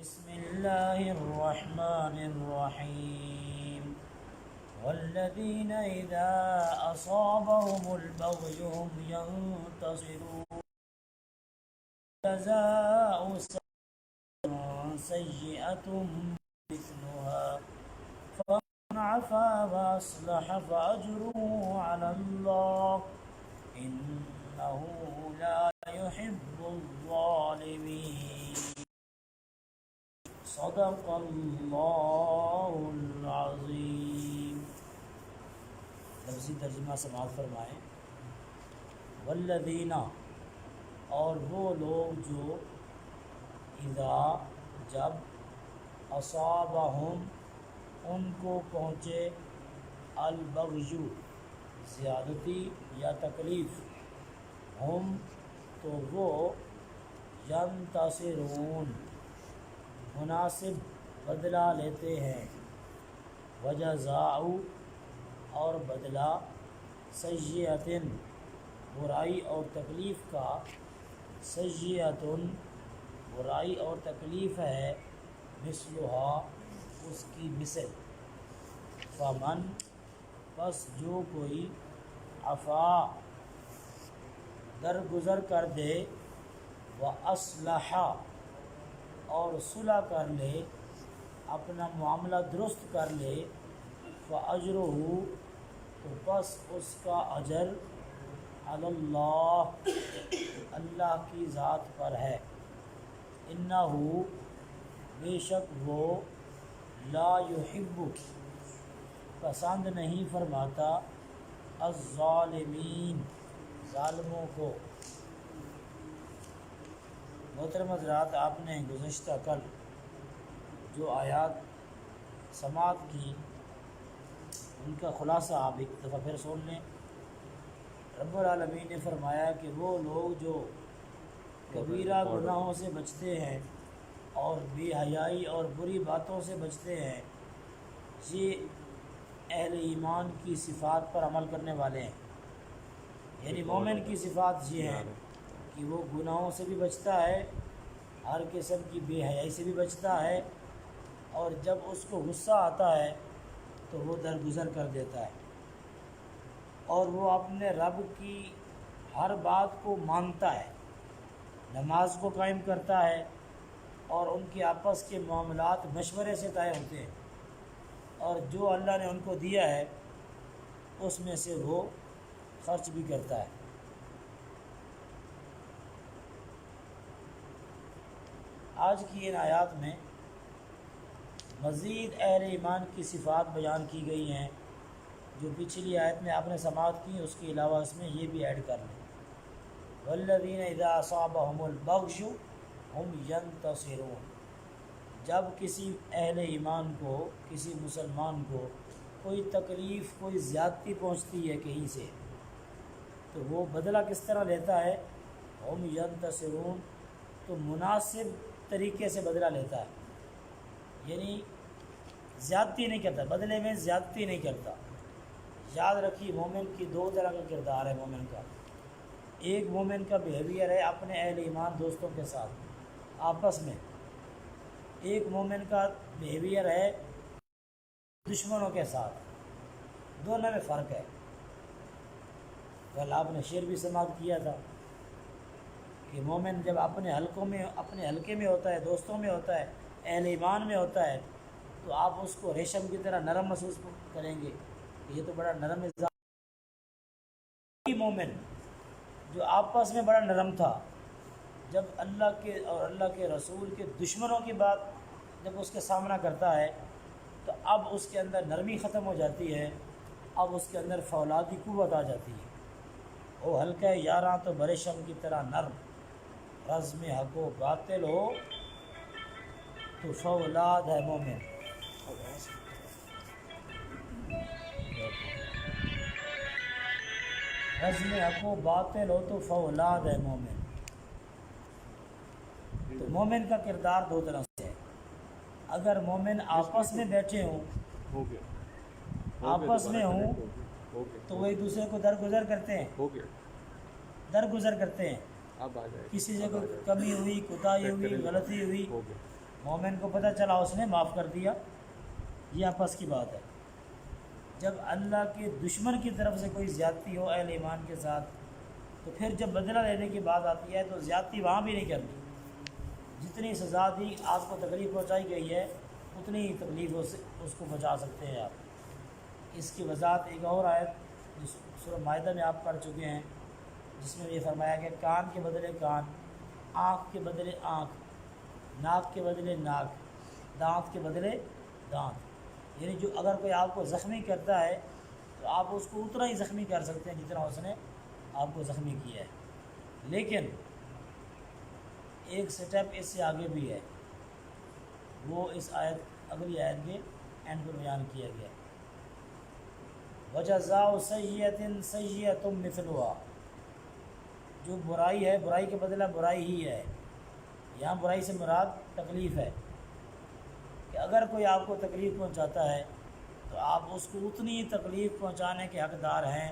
بسم الله الرحمن الرحيم والذين إذا أصابهم البغي هم ينتصرون جزاء سيئة مثلها فمن عفا وأصلح فأجره على الله إنه لا يحب الظالمين صدق اللہ العظیم۔ لفظی ترجمہ سماعت فرمائیں۔ والذین، اور وہ لوگ جو اذا، جب، اصابہم، ان کو پہنچے، البغی، زیادتی یا تکلیف، ہم، تو وہ، ینتصرون، مناسب بدلہ لیتے ہیں، وجزاء، اور بدلہ، سیئۃ، برائی اور تکلیف کا، سیئۃ، برائی اور تکلیف ہے، مثلھا، اس کی مثل، فمن، پس جو کوئی، عفا، درگزر کر دے، واصلح، اور صلح کر لے، اپنا معاملہ درست کر لے، فاجرہ، تو بس اس کا اجر، علی اللہ، اللہ کی ذات پر ہے، انہ، بے شک وہ، لا یحب، پسند نہیں فرماتا، الظالمین، ظالموں کو۔ محترم حضرات، آپ نے گزشتہ کل جو آیات سماعت کی ان کا خلاصہ آپ ایک دفعہ پھر سن لیں۔ رب العالمین نے فرمایا کہ وہ لوگ جو کبیرہ گناہوں سے بچتے ہیں اور بے حیائی اور بری باتوں سے بچتے ہیں، یہ اہل ایمان کی صفات پر عمل کرنے والے ہیں۔ یعنی مومن کی صفات یہ ہیں کہ وہ گناہوں سے بھی بچتا ہے، ہر قسم کی بے حیائی سے بھی بچتا ہے، اور جب اس کو غصہ آتا ہے تو وہ درگزر کر دیتا ہے، اور وہ اپنے رب کی ہر بات کو مانتا ہے، نماز کو قائم کرتا ہے، اور ان کے آپس کے معاملات مشورے سے طے ہوتے ہیں، اور جو اللہ نے ان کو دیا ہے اس میں سے وہ خرچ بھی کرتا ہے۔ آج کی ان آیات میں مزید اہل ایمان کی صفات بیان کی گئی ہیں، جو پچھلی آیت میں آپ نے سماعت کی، اس کے علاوہ اس میں یہ بھی ایڈ کر لیں۔ والذین اذا اصابہم البغی ہم ینتصرون، جب کسی اہل ایمان کو، کسی مسلمان کو کوئی تکلیف، کوئی زیادتی پہنچتی ہے کہیں سے، تو وہ بدلہ کس طرح لیتا ہے؟ ہم ینتصرون، تو مناسب طریقے سے بدلہ لیتا ہے، یعنی زیادتی نہیں کرتا، بدلے میں زیادتی نہیں کرتا۔ یاد رکھیے، مومن کی دو طرح کا کردار ہے مومن کا۔ ایک مومن کا بیہیویئر ہے اپنے اہل ایمان دوستوں کے ساتھ آپس میں، ایک مومن کا بیہیویئر ہے دشمنوں کے ساتھ، دونوں میں فرق ہے۔ کل آپ نے شعر بھی سماعت کیا تھا کہ مومن جب اپنے حلقے میں ہوتا ہے، دوستوں میں ہوتا ہے، اہل ایمان میں ہوتا ہے، تو آپ اس کو ریشم کی طرح نرم محسوس کریں گے کہ یہ تو بڑا نرم مزاج۔ مومن جو آپس میں بڑا نرم تھا، جب اللہ کے اور اللہ کے رسول کے دشمنوں کی بات جب اس کے سامنا کرتا ہے، تو اب اس کے اندر نرمی ختم ہو جاتی ہے، اب اس کے اندر فولادی قوت آ جاتی ہے۔ وہ ہلکا یاراں تو بریشم کی طرح نرم، رزم حق و باطل ہو تو فولاد ہے مومن۔ رزم حق و باطل ہو تو فولاد ہے مومن۔ تو مومن کا کردار دو طرح سے ہے۔ اگر مومن آپس میں بیٹھے ہوں، آپس میں ہوں، تو وہ ایک دوسرے کو درگزر کرتے ہیں، کسی سے کوئی کمی ہوئی، کوتاہی ہوئی، غلطی ہوئی مومن کو پتہ چلا اس نے معاف کر دیا، یہ آپس کی بات ہے۔ جب اللہ کے دشمن کی طرف سے کوئی زیادتی ہو اہل ایمان کے ساتھ، تو پھر جب بدلہ لینے کی بات آتی ہے تو زیادتی وہاں بھی نہیں کرنی۔ جتنی سزا دی، آپ کو تکلیف پہنچائی گئی ہے، اتنی ہی تکلیف اس کو بچا سکتے ہیں آپ۔ اس کی وضاحت ایک اور آیت جس سورہ مائدہ میں آپ پڑھ چکے ہیں، جس میں یہ فرمایا کہ کان کے بدلے کان، آنکھ کے بدلے آنکھ، ناک کے بدلے ناک، دانت کے بدلے دانت۔ یعنی جو اگر کوئی آپ کو زخمی کرتا ہے تو آپ اس کو اتنا ہی زخمی کر سکتے ہیں جتنا اس نے آپ کو زخمی کیا ہے۔ لیکن ایک سٹیپ اس سے آگے بھی ہے، وہ اس اگلی آیت کے اینڈ پر بیان کیا گیا۔ وَجَزَاءُ سَیِّئَةٍ سَیِّئَةٌ مِثْلُهَا، جو برائی ہے برائی کے بدلہ برائی ہی ہے۔ یہاں برائی سے مراد تکلیف ہے، کہ اگر کوئی آپ کو تکلیف پہنچاتا ہے تو آپ اس کو اتنی تکلیف پہنچانے کے حقدار ہیں،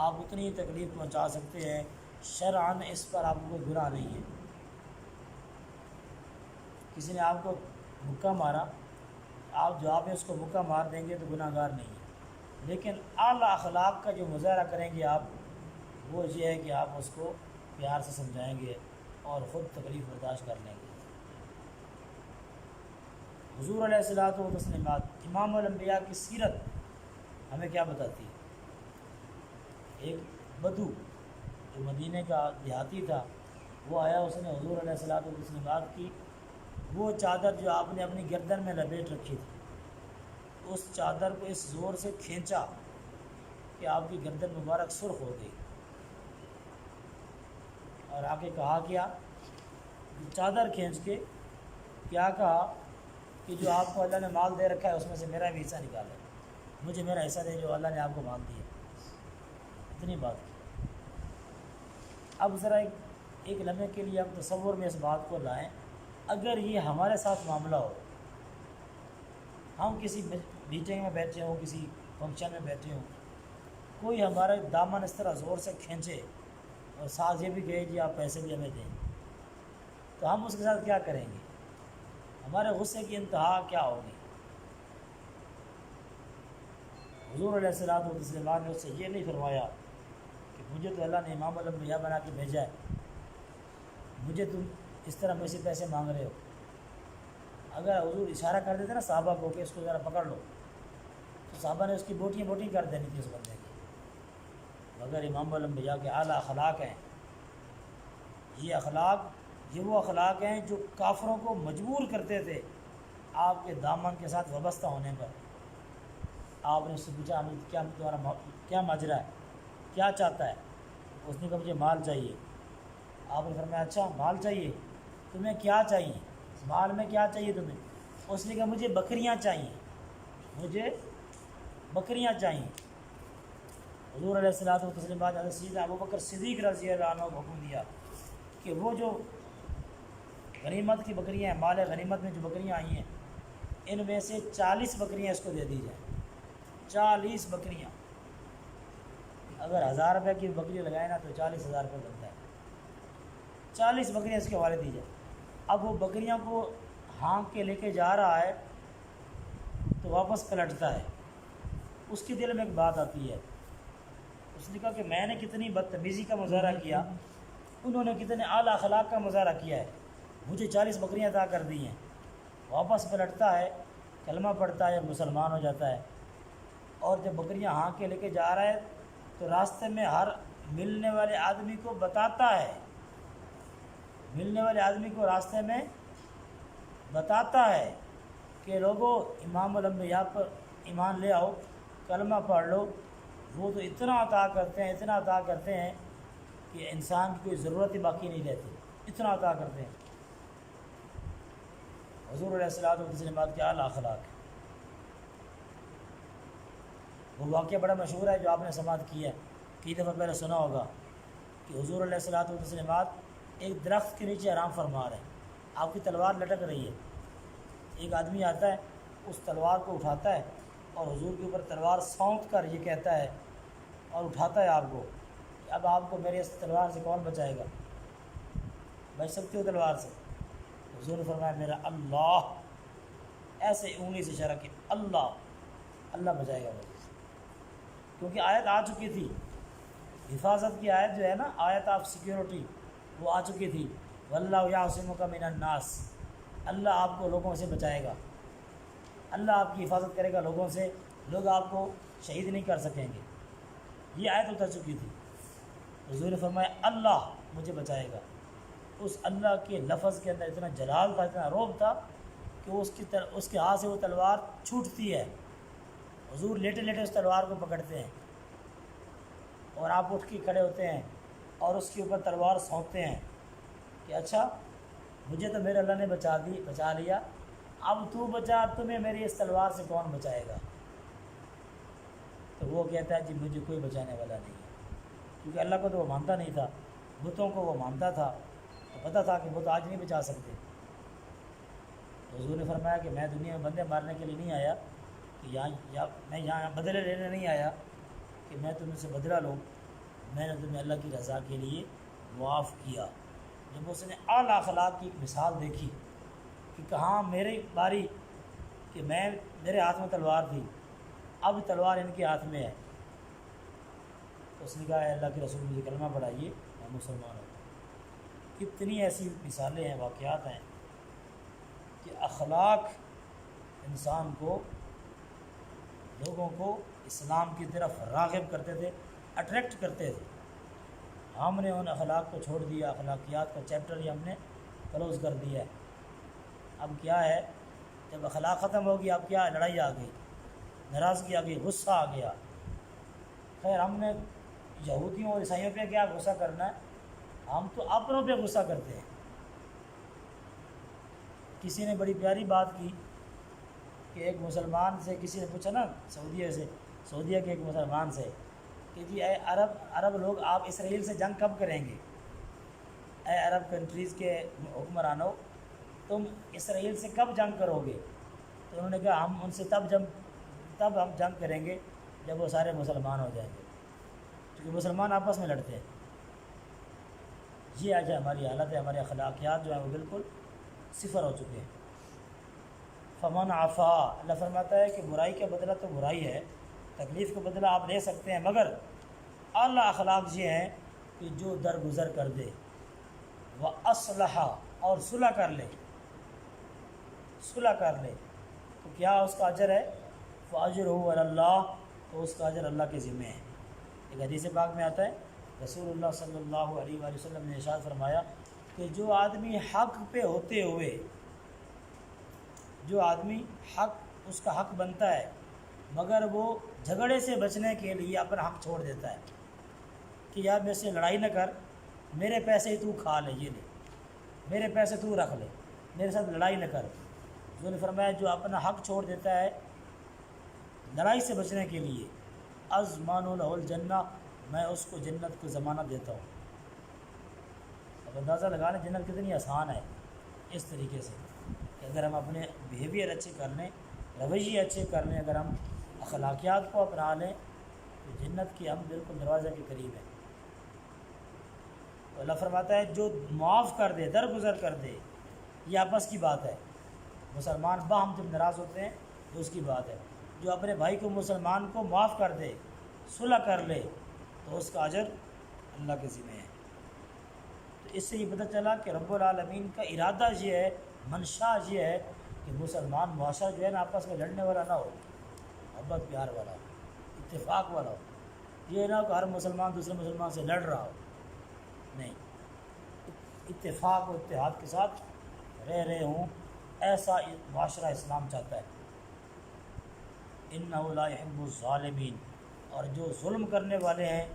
آپ اتنی تکلیف پہنچا سکتے ہیں، شرعاً اس پر آپ کو کوئی گناہ نہیں ہے۔ کسی نے آپ کو مکہ مارا، آپ جواب میں اس کو مکہ مار دیں گے تو گناہ گار نہیں ہے، لیکن اعلیٰ اخلاق کا جو مظاہرہ کریں گے آپ، وہ یہ ہے کہ آپ اس کو پیار سے سمجھائیں گے اور خود تکلیف برداشت کر لیں گے۔ حضور علیہ الصلوۃ والتسلیمات، امام الانبیاء کی سیرت ہمیں کیا بتاتی ہے؟ ایک بدو جو مدینہ کا دیہاتی تھا، وہ آیا، اس نے حضور علیہ الصلوۃ والتسلیمات کی وہ چادر جو آپ نے اپنی گردن میں لپیٹ رکھی تھی، اس چادر کو اس زور سے کھینچا کہ آپ کی گردن مبارک سرخ ہو گئی، اور آگے کہا کیا، چادر کھینچ کے کیا کہا کہ جو آپ کو اللہ نے مال دے رکھا ہے اس میں سے میرا بھی حصہ نکالے، مجھے میرا حصہ دے جو اللہ نے آپ کو مال دیا۔ اتنی بات کی۔ اب ذرا ایک لمحے کے لیے ہم تصور میں اس بات کو لائیں، اگر یہ ہمارے ساتھ معاملہ ہو، ہم کسی میٹنگ میں بیٹھے ہوں، کسی فنکشن میں بیٹھے ہوں، کوئی ہمارا دامن اس طرح زور سے کھینچے اور ساتھ یہ بھی کہے جی آپ پیسے بھی ہمیں دیں، تو ہم اس کے ساتھ کیا کریں گے؟ ہمارے غصے کی انتہا کیا ہوگی؟ حضور علیہ الصلوۃ والتسلیمات نے اس سے یہ نہیں فرمایا کہ مجھے تو اللہ نے امام الانبیاء بنا کے بھیجا ہے، مجھے تم اس طرح مجھ سے پیسے مانگ رہے ہو۔ اگر حضور اشارہ کر دیتے نا صحابہ کو کہ اس کو ذرا پکڑ لو، تو صحابہ نے اس کی بوٹیاں کر دینی تھی اس بندے کی۔ مگر امام الانبیاء کے اعلیٰ اخلاق ہیں، یہ وہ اخلاق ہیں جو کافروں کو مجبور کرتے تھے آپ کے دامن کے ساتھ وابستہ ہونے پر۔ آپ نے اس سے پوچھا کیا تمہارا کیا ماجرا ہے، کیا چاہتا ہے؟ اس نے کہا مجھے مال چاہیے۔ آپ نے فرمایا اچھا مال چاہیے، تمہیں کیا چاہیے؟ مال میں کیا چاہیے تمہیں؟ اس نے کہا مجھے بکریاں چاہیے، مجھے بکریاں چاہیے۔ حضور علیہ الصلوۃ والتسلیم بعد حضرت سیدنا ابوبکر صدیق رضی اللہ عنہ کو حکم دیا کہ وہ جو غنیمت کی بکریاں ہیں، مال غنیمت میں جو بکریاں آئی ہیں، ان میں سے 40 بکریاں اس کو دے دی جائیں۔ 40 بکریاں، اگر 1000 روپے کی بکری لگائے نا تو 40,000 روپے بنتا ہے۔ 40 بکریاں اس کے حوالے دی جائیں۔ اب وہ بکریاں کو ہانک کے لے کے جا رہا ہے تو واپس پلٹتا ہے، اس کے دل میں ایک بات آتی ہے، اس نے کہا کہ میں نے کتنی بدتمیزی کا مظاہرہ کیا، انہوں نے کتنے اعلیٰ اخلاق کا مظاہرہ کیا ہے، مجھے 40 بکریاں عطا کر دی ہیں۔ واپس پلٹتا ہے، کلمہ پڑھتا ہے، مسلمان ہو جاتا ہے، اور جب بکریاں ہانک کے لے کے جا رہا ہے تو راستے میں ہر ملنے والے آدمی کو بتاتا ہے، ملنے والے آدمی کو راستے میں بتاتا ہے کہ لوگوں امام الانبیاء پر ایمان لے آؤ، کلمہ پڑھ لو، وہ تو اتنا عطا کرتے ہیں، اتنا عطا کرتے ہیں کہ انسان کی کوئی ضرورت ہی باقی نہیں رہتی، اتنا عطا کرتے ہیں۔ حضور علیہ الصلوۃ والتسلیمات کے اعلیٰ اخلاق ہے۔ وہ واقعہ بڑا مشہور ہے جو آپ نے سماعت کیا ہے، کئی دفعہ پہلے سنا ہوگا، کہ حضور علیہ الصلوۃ والتسلیمات ایک درخت کے نیچے آرام فرما رہے ہیں، آپ کی تلوار لٹک رہی ہے، ایک آدمی آتا ہے، اس تلوار کو اٹھاتا ہے اور حضور کے اوپر تلوار سونت کر یہ کہتا ہے اور اٹھاتا ہے آپ کو کہ اب آپ کو میرے اس تلوار سے کون بچائے گا؟ بچ سکتے ہو تلوار سے؟ حضور نے فرمایا میرا اللہ، ایسے انگلی سے اشارہ کہ اللہ بچائے گا مجھے، کیونکہ آیت آ چکی تھی، حفاظت کی آیت جو ہے نا، آیت آف سیکیورٹی، وہ آ چکی تھی، واللہ یعصمک من الناس، اللہ آپ کو لوگوں سے بچائے گا، اللہ آپ کی حفاظت کرے گا لوگوں سے، لوگ آپ کو شہید نہیں کر سکیں گے، یہ آیت اتر چکی تھی۔ حضور نے فرمایا اللہ مجھے بچائے گا، اس اللہ کے لفظ کے اندر اتنا جلال تھا، اتنا روب تھا کہ اس کے ہاتھ سے وہ تلوار چھوٹتی ہے، حضور لیٹے لیٹے اس تلوار کو پکڑتے ہیں، اور آپ اٹھ کے کھڑے ہوتے ہیں اور اس کے اوپر تلوار سونپتے ہیں کہ اچھا مجھے تو میرے اللہ نے بچا لیا، اب تو بچا، تمہیں میری اس تلوار سے کون بچائے گا؟ تو وہ کہتا ہے جی مجھے کوئی بچانے والا نہیں ہے، کیونکہ اللہ کو تو وہ مانتا نہیں تھا، بتوں کو وہ مانتا تھا، تو پتہ تھا کہ بت آج نہیں بچا سکتے۔ حضور نے فرمایا کہ میں دنیا میں بندے مارنے کے لیے نہیں آیا، کہ میں یہاں بدلے لینے نہیں آیا کہ میں تم سے بدلہ لوں، میں نے تمہیں اللہ کی رضا کے لیے معاف کیا۔ جب اس نے اعلیٰ اخلاق کی ایک مثال دیکھی کہ کہاں میری باری کہ میرے ہاتھ میں تلوار تھی، اب تلوار ان کے ہاتھ میں ہے، تو اس نے کہا اے اللہ کے رسول مجھے کلمہ پڑھائیے میں مسلمان ہوں۔ کتنی ایسی مثالیں ہیں، واقعات ہیں کہ اخلاق انسان کو، لوگوں کو اسلام کی طرف راغب کرتے تھے، اٹریکٹ کرتے تھے۔ ہم نے ان اخلاق کو چھوڑ دیا، اخلاقیات کا چیپٹر ہی ہم نے کلوز کر دیا ہے۔ اب کیا ہے، جب اخلاق ختم ہوگی اب کیا، لڑائی آ گئی، ناراضگی آ گئی، غصہ آ گیا۔ خیر ہم نے یہودیوں اور عیسائیوں پہ کیا غصہ کرنا ہے، ہم تو اپنوں پہ غصہ کرتے ہیں۔ کسی نے بڑی پیاری بات کی کہ ایک مسلمان سے کسی نے پوچھا نا، سعودیہ کے ایک مسلمان سے کہ جی اے عرب لوگ آپ اسرائیل سے جنگ کب کریں گے؟ اے عرب کنٹریز کے حکمرانوں، تم اسرائیل سے کب جنگ کرو گے؟ تو انہوں نے کہا ہم ان سے تب ہم جنگ کریں گے جب وہ سارے مسلمان ہو جائیں گے، کیونکہ مسلمان آپس میں لڑتے ہیں۔ یہ آج ہماری حالت ہے، ہمارے اخلاقیات جو ہیں وہ بالکل صفر ہو چکے ہیں۔ فمن عفا، اللہ فرماتا ہے کہ برائی کا بدلہ تو برائی ہے، تکلیف کا بدلہ آپ لے سکتے ہیں، مگر اعلیٰ اخلاق یہ ہیں کہ جو درگزر کر دے، وہ اصلح، اور صلح کر لے، تو کیا اس کا اجر ہے؟ فاجرہ علی اللہ، تو اس کا اجر اللہ کے ذمہ ہے۔ ایک حدیث پاک میں آتا ہے، رسول اللہ صلی اللہ علیہ وآلہ وسلم نے ارشاد فرمایا کہ جو آدمی حق پہ ہوتے ہوئے، جو آدمی اس کا حق بنتا ہے مگر وہ جھگڑے سے بچنے کے لیے اپنا حق چھوڑ دیتا ہے کہ یار میرے سے لڑائی نہ کر، میرے پیسے ہی تو کھا لے، یہ لے میرے پیسے تو رکھ لے، میرے ساتھ لڑائی نہ کر۔ حضور نے فرمایا جو اپنا حق چھوڑ دیتا ہے لڑائی سے بچنے کے لیے، اضمن له الجنہ، میں اس کو جنت کو ضمانت دیتا ہوں۔ اب اندازہ لگا لیں جنت کتنی آسان ہے، اس طریقے سے کہ اگر ہم اپنے بیہیویئر اچھے کر لیں، رویے اچھے کر لیں، اگر ہم اخلاقیات کو اپنا لیں تو جنت کی ہم بالکل دروازے کے قریب ہیں۔ تو اللہ فرماتا ہے جو معاف کر دے، درگزر کر دے، یہ آپس کی بات ہے، مسلمان باہم جب ناراض ہوتے ہیں تو اس کی بات ہے، جو اپنے بھائی کو مسلمان کو معاف کر دے، صلح کر لے، تو اس کا اجر اللہ کے ذمہ ہے۔ تو اس سے یہ پتہ چلا کہ رب العالمین کا ارادہ یہ ہے، منشا یہ ہے کہ مسلمان معاشرہ جو ہے نا آپس میں لڑنے والا نہ ہو، محبت پیار والا ہو، اتفاق والا ہو، یہ نہ ہو کہ ہر مسلمان دوسرے مسلمان سے لڑ رہا ہو، نہیں، اتفاق و اتحاد کے ساتھ رہ رہے ہوں، ایسا معاشرہ اسلام چاہتا ہے۔ انہ لا یحب الظالمین، اور جو ظلم کرنے والے ہیں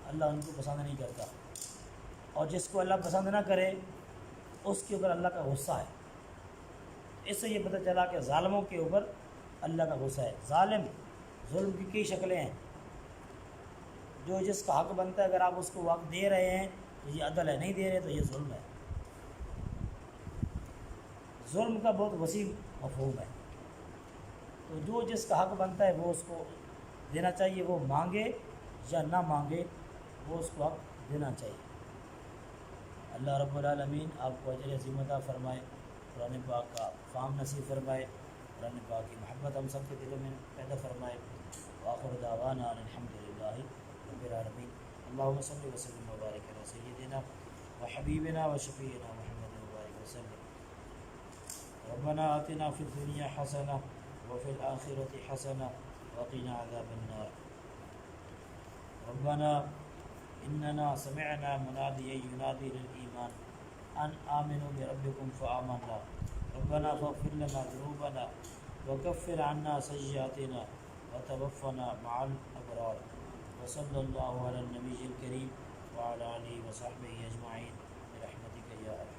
اللہ ان کو پسند نہیں کرتا، اور جس کو اللہ پسند نہ کرے اس کے اوپر اللہ کا غصہ ہے۔ اس سے یہ پتہ چلا کہ ظالموں کے اوپر اللہ کا غصہ ہے۔ ظلم کی کئی شکلیں ہیں، جو جس کا حق بنتا ہے اگر آپ اس کو حق دے رہے ہیں تو یہ عدل ہے، نہیں دے رہے تو یہ ظلم ہے۔ ظلم کا بہت وسیع مفہوم ہے، تو جو جس کا حق بنتا ہے وہ اس کو دینا چاہیے، وہ مانگے یا نہ مانگے وہ اس کو حق دینا چاہیے۔ اللہ رب العالمین آپ کو اجر عظیم عطا فرمائے۔ قرآن پاک کا فہم نصیب فرمائے، قرآن پاک کی محبت ہم سب کے دلوں میں پیدا فرمائے۔ وآخر دعوانا الحمدللہ رب العالمین۔ اللہم صلی وسلم وبارک علی سیدنا وحبیبنا وشفیعنا محمد وبارک وسلم۔ ربنا آتنا فی الدنیا حسنہ وفی الآخرۃ حسنہ وقنا عذاب النار۔ ربنا اننا سمعنا منادیا ینادی للایمان ان آمنوا بربکم فآمنا ربنا فاغفر لنا ذنوبنا وکفر عنا سیئاتنا وتوفنا مع الابرار۔ وصلی اللہ علی النبی الکریم وعلی آلہ وصحبہ اجمعین برحمتک یا ارحم